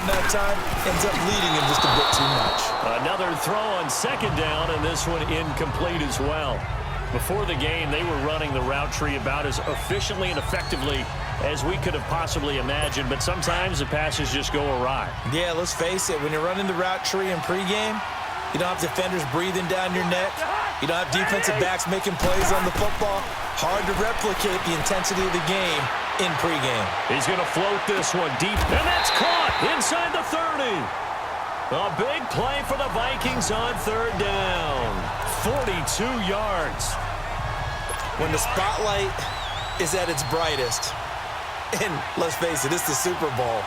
run that time, ends up leading him just a bit too much. Another throw on second down, and this one incomplete as well. Before the game, they were running the route tree about as efficiently and effectively as we could have possibly imagined, but sometimes the passes just go awry. Yeah, let's face it, when you're running the route tree in pregame, you don't have defenders breathing down your neck. You don't have defensive backs making plays on the football. Hard to replicate the intensity of the game in pregame. He's going to float this one deep, and that's caught inside the 30. A big play for the Vikings on third down. 42 yards. When the spotlight is at its brightest, and let's face it, it's the Super Bowl,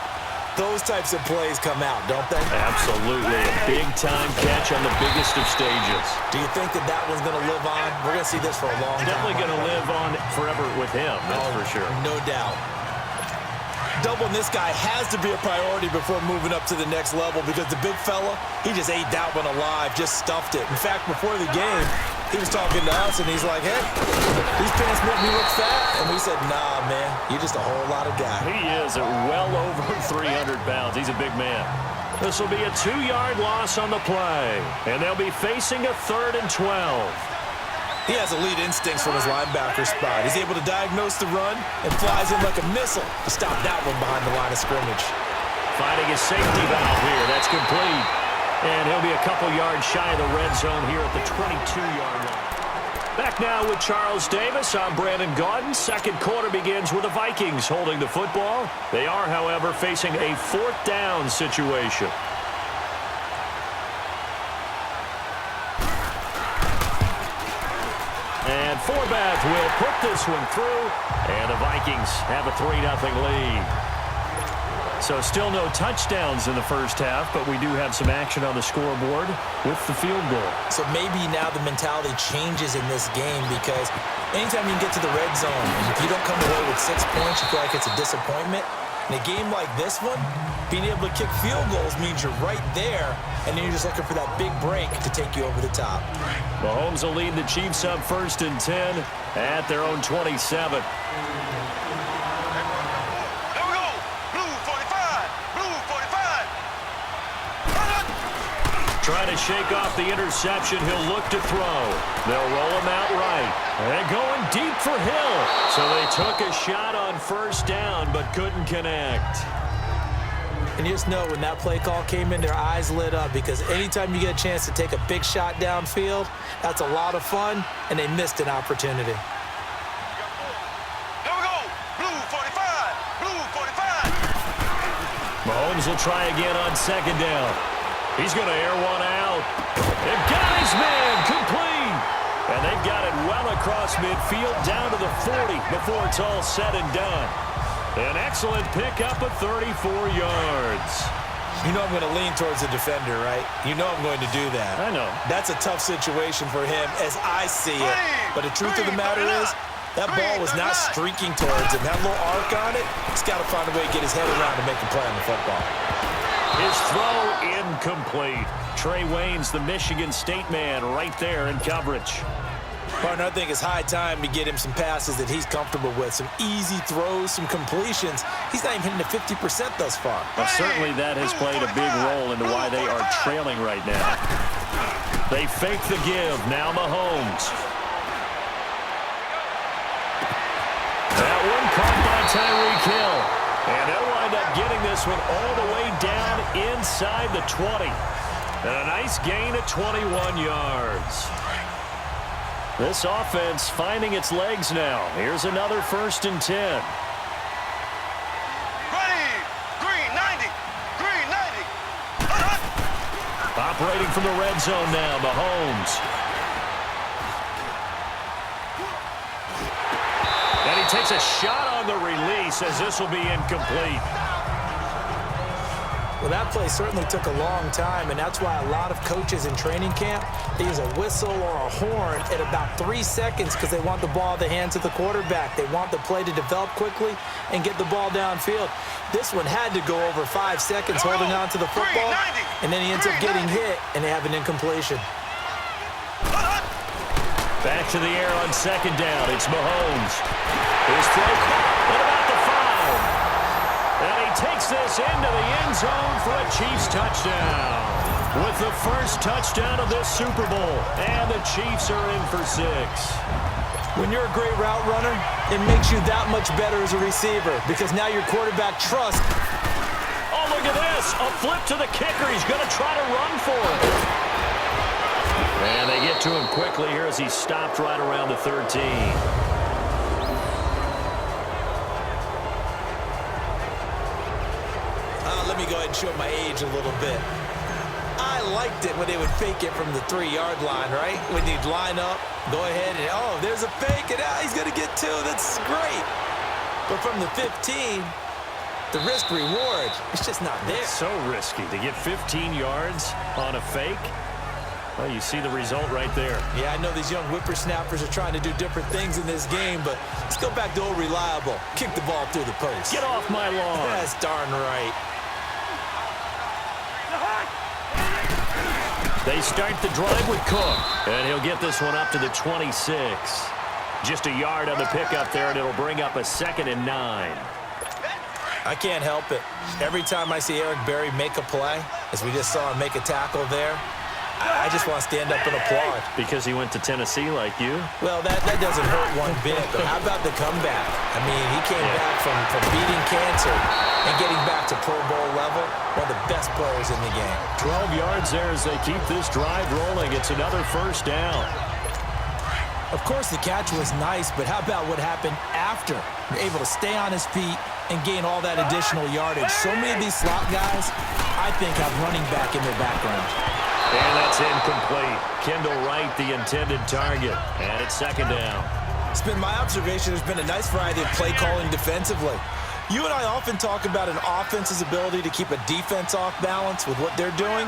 those types of plays come out, don't they? Absolutely. A big-time catch on the biggest of stages. Do you think that one's going to live on? We're going to see this for a long time. Definitely going to live on forever with him, that's for sure. No doubt. Doubling this guy has to be a priority before moving up to the next level because the big fella, he just ate that one alive, just stuffed it. In fact, before the game, he was talking to us, and he's like, hey, these pants make me look fat. And we said, nah, man, you're just a whole lot of guy. He is well over 300 pounds. He's a big man. This will be a 2-yard loss on the play, and they'll be facing a 3rd and 12. He has elite instincts from his linebacker spot. He's able to diagnose the run and flies in like a missile to stop that one behind the line of scrimmage. Finding his safety valve here. That's complete. And he'll be a couple yards shy of the red zone here at the 22-yard line. Back now with Charles Davis. I'm Brandon Gaudin. Second quarter begins with the Vikings holding the football. They are, however, facing a 4th down situation. And Forbath will put this one through, and the Vikings have a 3-0 lead. So still no touchdowns in the first half, but we do have some action on the scoreboard with the field goal. So maybe now the mentality changes in this game because anytime you can get to the red zone, and if you don't come away with 6 points, you feel like it's a disappointment. In a game like this one, being able to kick field goals means you're right there, and then you're just looking for that big break to take you over the top. Mahomes will lead the Chiefs up 1st and 10 at their own 27. Trying to shake off the interception. He'll look to throw. They'll roll him out right. And going deep for Hill. So they took a shot on 1st down, but couldn't connect. And you just know when that play call came in, their eyes lit up because anytime you get a chance to take a big shot downfield, that's a lot of fun, and they missed an opportunity. Here we go. Blue 45. Blue 45. Mahomes will try again on 2nd down. He's going to air one out. And got his man complete. And they've got it well across midfield down to the 40 before it's all said and done. An excellent pickup of 34 yards. You know I'm going to lean towards the defender, right? You know I'm going to do that. I know. That's a tough situation for him as I see it. But the truth of the matter is, that ball was not streaking towards him. That little arc on it, he's got to find a way to get his head around to make a play on the football. His throw incomplete. Trey Waynes, the Michigan State man, right there in coverage. Partner, I think it's high time to get him some passes that he's comfortable with. Some easy throws, some completions. He's not even hitting the 50% thus far. Well, certainly that has played a big role into why they are trailing right now. They fake the give. Now Mahomes. That one caught by Tyreek Hill. And they'll wind up getting this one all the way down inside the 20. And a nice gain of 21 yards. This offense finding its legs now. Here's another 1st and 10. Ready. Green 90. Green 90. Operating from the red zone now, Mahomes. And he takes a shot on the release as this will be incomplete. Well, that play certainly took a long time, and that's why a lot of coaches in training camp, they use a whistle or a horn at about 3 seconds because they want the ball in the hands of the quarterback. They want the play to develop quickly and get the ball downfield. This one had to go over 5 seconds holding on to the football, and then he ends up getting hit, and they have an incompletion. Back to the air on 2nd down. It's Mahomes. His throw caught at about the 5. And he takes this into the end zone for a Chiefs touchdown. With the first touchdown of this Super Bowl, and the Chiefs are in for 6. When you're a great route runner, it makes you that much better as a receiver because now your quarterback trusts. Oh, look at this. A flip to the kicker. He's going to try to run for it. And they get to him quickly here as he stopped right around the 13. Let me go ahead and show my age a little bit. I liked it when they would fake it from the 3-yard line, right? When you'd line up, go ahead and, oh, there's a fake, and he's going to get 2. That's great. But from the 15, the risk-reward, it's just not there. It's so risky to get 15 yards on a fake. Well, you see the result right there. Yeah, I know these young whippersnappers are trying to do different things in this game, but let's go back to old reliable. Kick the ball through the post. Get off my lawn. That's darn right. They start the drive with Cook, and he'll get this one up to the 26. Just a yard on the pickup there, and it'll bring up a 2nd and 9. I can't help it. Every time I see Eric Berry make a play, as we just saw him make a tackle there, I just want to stand up and applaud. Because he went to Tennessee like you? Well, that doesn't hurt one bit, but how about the comeback? I mean, he came back from beating cancer and getting back to Pro Bowl level, one of the best players in the game. 12 yards there as they keep this drive rolling. It's another first down. Of course, the catch was nice, but how about what happened after? You're able to stay on his feet and gain all that additional yardage. So many of these slot guys, I think, have running back in their background. And that's incomplete. Kendall Wright, the intended target. And it's 2nd down. It's been my observation there's been a nice variety of play calling defensively. You and I often talk about an offense's ability to keep a defense off balance with what they're doing.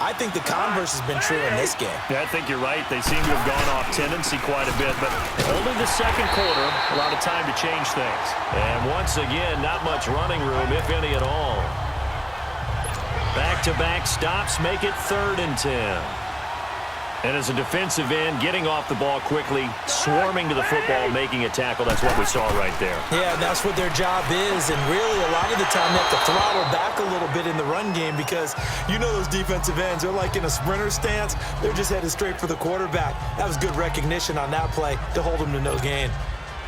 I think the converse has been true in this game. Yeah, I think you're right. They seem to have gone off tendency quite a bit, but only the second quarter, a lot of time to change things. And once again, not much running room, if any at all. Back-to-back stops make it 3rd and 10. And as a defensive end, getting off the ball quickly, swarming to the football, making a tackle, that's what we saw right there. Yeah, that's what their job is, and really a lot of the time they have to throttle back a little bit in the run game because you know those defensive ends, they're like in a sprinter stance. They're just headed straight for the quarterback. That was good recognition on that play to hold them to no gain.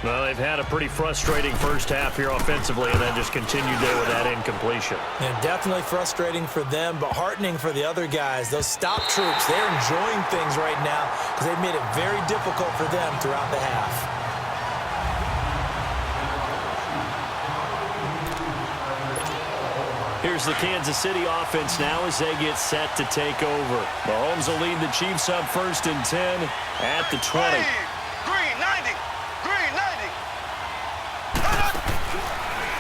Well, they've had a pretty frustrating first half here offensively and then just continued there with that incompletion. And definitely frustrating for them, but heartening for the other guys. Those stop troops, they're enjoying things right now because they've made it very difficult for them throughout the half. Here's the Kansas City offense now as they get set to take over. Mahomes will lead the Chiefs up 1st and 10 at the 20. Green 90. Green 90.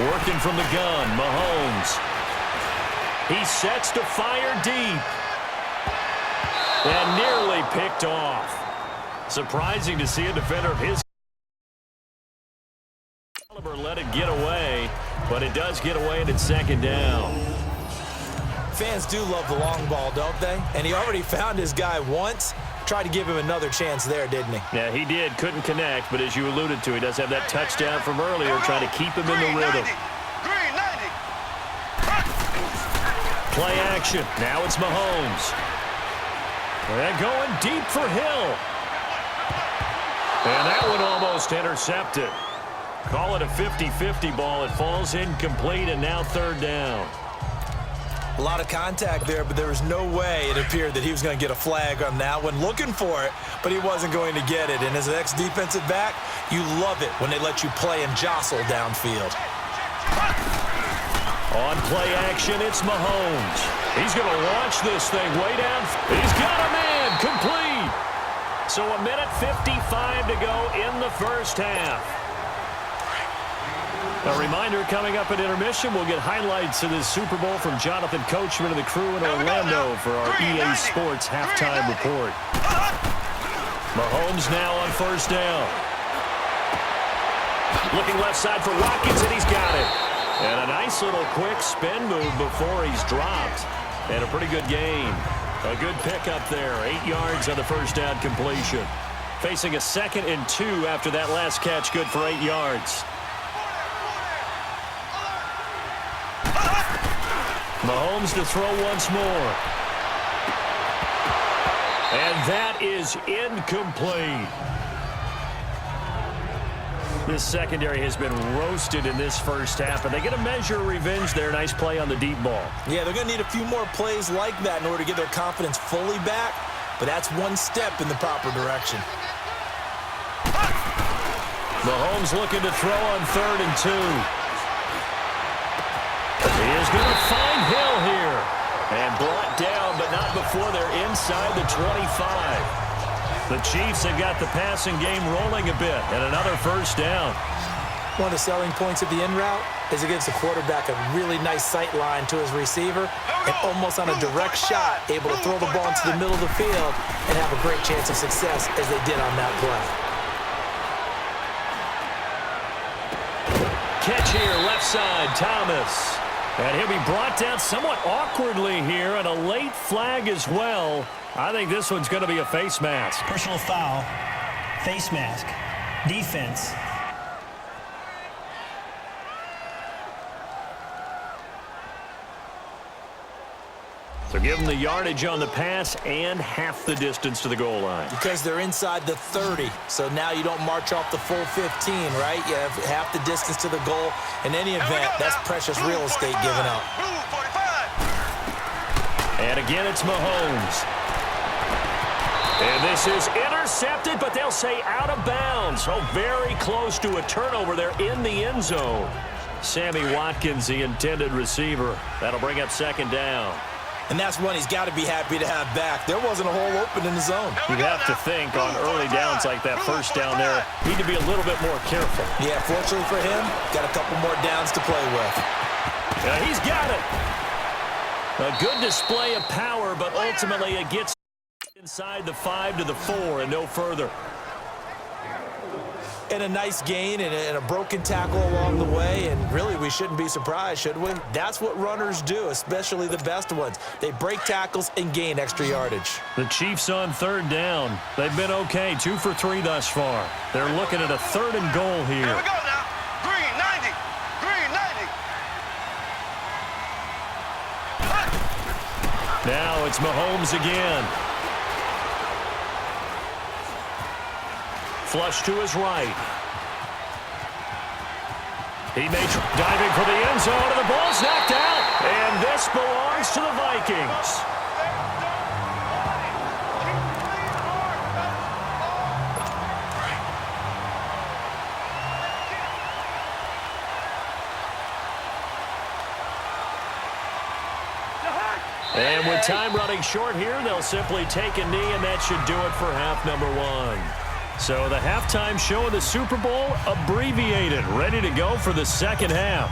Working from the gun, Mahomes. He sets to fire deep. And nearly picked off. Surprising to see a defender of his caliber let it get away, but it does get away and it's 2nd down. Fans do love the long ball, don't they? And he already found his guy once. Tried to give him another chance there, didn't he? Yeah, he did. Couldn't connect, but as you alluded to, he does have that touchdown from earlier, trying to keep him in the rhythm. Green 90. Play action. Now it's Mahomes. And going deep for Hill. And that one almost intercepted. Call it a 50-50 ball. It falls incomplete, and now 3rd down. A lot of contact there, but there was no way it appeared that he was going to get a flag on that one. Looking for it, but he wasn't going to get it. And as an ex-defensive back, you love it when they let you play and jostle downfield. On play action, it's Mahomes. He's going to launch this thing way down. He's got a man complete. So 1:55 to go in the first half. A reminder coming up at intermission, we'll get highlights of this Super Bowl from Jonathan Coachman and the crew in Orlando for our EA Sports halftime report. Mahomes now on 1st down. Looking left side for Watkins, and he's got it. And a nice little quick spin move before he's dropped. And a pretty good gain. A good pickup there. 8 yards on the 1st down completion. Facing a 2nd and 2 after that last catch, good for 8 yards. Mahomes to throw once more. And that is incomplete. This secondary has been roasted in this first half, and they get a measure of revenge there. Nice play on the deep ball. Yeah, they're going to need a few more plays like that in order to get their confidence fully back, but that's one step in the proper direction. Mahomes looking to throw on 3rd and 2. He is going to find Hill here. And brought down, but not before they're inside the 25. The Chiefs have got the passing game rolling a bit, and another first down. One of the selling points of the in route is it gives the quarterback a really nice sight line to his receiver and almost on a direct shot able to throw the ball into the middle of the field and have a great chance of success as they did on that play. Catch here, left side, Thomas. And he'll be brought down somewhat awkwardly here, and a late flag as well. I think this one's going to be a face mask. Personal foul, face mask, defense. So give them the yardage on the pass and half the distance to the goal line. Because they're inside the 30, so now you don't march off the full 15, right? You have half the distance to the goal. In any event, that's precious real estate given up. And again, it's Mahomes. And this is intercepted, but they'll say out of bounds. Oh, very close to a turnover there in the end zone. Sammy Watkins, the intended receiver. That'll bring up 2nd down. And that's one he's got to be happy to have back. There wasn't a hole open in the zone. You'd have to think on early downs like that first down there, need to be a little bit more careful. Yeah, fortunately for him, got a couple more downs to play with. Yeah, he's got it. A good display of power, but ultimately it gets inside the 5 to the 4 and no further. And a nice gain and a broken tackle along the way, and really we shouldn't be surprised, should we? That's what runners do, especially the best ones. They break tackles and gain extra yardage. The Chiefs on 3rd down. They've been okay, 2 for 3 thus far. They're looking at a 3rd and goal here. Here we go now. Green 90. Green 90. Now it's Mahomes again. Flush to his right. He may diving for the end zone, and the ball's knocked out. And this belongs to the Vikings. And with time running short here, they'll simply take a knee, and that should do it for half number 1. So the halftime show of the Super Bowl abbreviated, ready to go for the second half.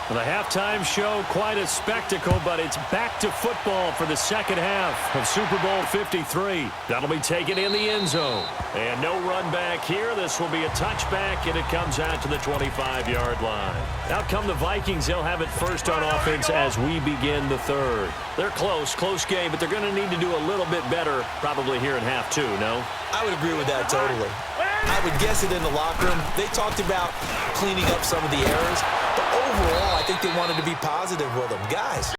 The halftime show, quite a spectacle, but it's back to football for the second half of Super Bowl 53. That'll be taken in the end zone. And no run back here. This will be a touchback, and it comes out to the 25-yard line. Out come the Vikings. They'll have it first on offense as we begin the 3rd. They're close game, but they're going to need to do a little bit better probably here in half 2, no? I would agree with that totally. I would guess it in the locker room. They talked about cleaning up some of the errors, but overall, I think they wanted to be positive with them. Guys,